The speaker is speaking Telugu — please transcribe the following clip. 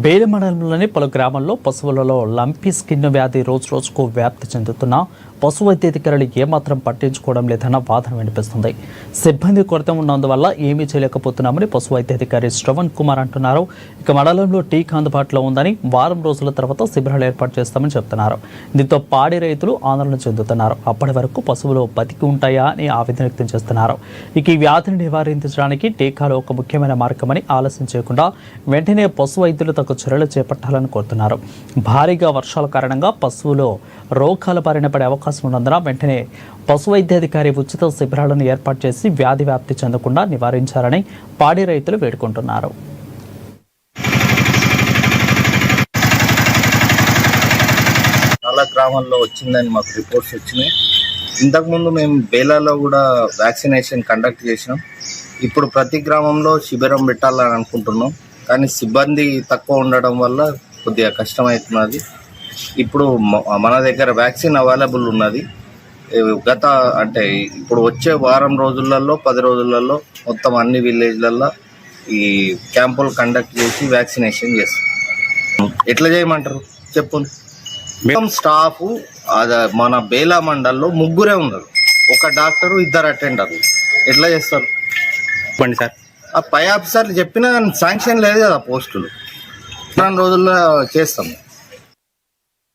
బేల మండలంలోని పలు గ్రామాల్లో పశువులలో లంపీ స్కిన్ వ్యాధి రోజుకు వ్యాప్తి చెందుతున్న పశు వైద్యాధికారులు ఏమాత్రం పట్టించుకోవడం లేదన్న వాదన వినిపిస్తుంది. సిబ్బంది కొరత ఉన్నందువల్ల ఏమీ చేయలేకపోతున్నామని పశు వైద్యాధికారి శ్రవణ్ కుమార్ అంటున్నారు. ఇక మండలంలో టీకా అందుబాటులో ఉందని, వారం రోజుల తర్వాత శిబిరాలు ఏర్పాటు చేస్తామని చెప్తున్నారు. దీంతో పాడి రైతులు ఆందోళన చెందుతున్నారు. అప్పటి వరకు పశువులు బతికి ఉంటాయా అని ఆవేదన వ్యక్తం చేస్తున్నారు. ఇక ఈ వ్యాధిని నివారించడానికి టీకాలు ఒక ముఖ్యమైన మార్గమని ఆలస్యం చేయకుండా వెంటనే పశు వైద్యులు తగు చర్యలు చేపట్టాలని కోరుతున్నారు. భారీగా వర్షాల కారణంగా పశువులు రోగాల బారిన పడే అవకాశం ఉన్నందున వెంటనే పశు వైద్యాధికారి ఉచిత శిబిరాలను ఏర్పాటు చేసి వ్యాధి వ్యాప్తి చెందకుండా నివారించాలని పాడి రైతులు వేడుకుంటున్నారు. చాలా గ్రామాల్లో వచ్చిందని మాకు రిపోర్ట్స్ వచ్చినాయి. ఇంతకుముందు మేము బేలాలో కూడా వ్యాక్సినేషన్ కండక్ట్ చేసినాం. ఇప్పుడు ప్రతి గ్రామంలో శిబిరం పెట్టాలని అనుకుంటున్నాం. కానీ సిబ్బంది తక్కువ ఉండడం వల్ల కొద్దిగా కష్టమవుతున్నది. ఇప్పుడు మన దగ్గర వ్యాక్సిన్ అవైలబుల్ ఉన్నది. ఇప్పుడు వచ్చే వారం రోజులలో 10 రోజులలో మొత్తం అన్ని విలేజ్లలో ఈ క్యాంపులు కండక్ట్ చేసి వ్యాక్సినేషన్ చేస్తాం. ఎట్లా చేయమంటారు చెప్పు. మొత్తం స్టాఫ్ మన బేలా మండల్లో 3 ఉన్నారు. ఒక డాక్టరు 2 అటెండర్లు. ఎట్లా చేస్తారు సార్? ఆ పై ఆఫీసర్లు చెప్పినా శాంక్షన్ లేదు కదా పోస్టులు. 4 రోజుల్లో చేస్తాము.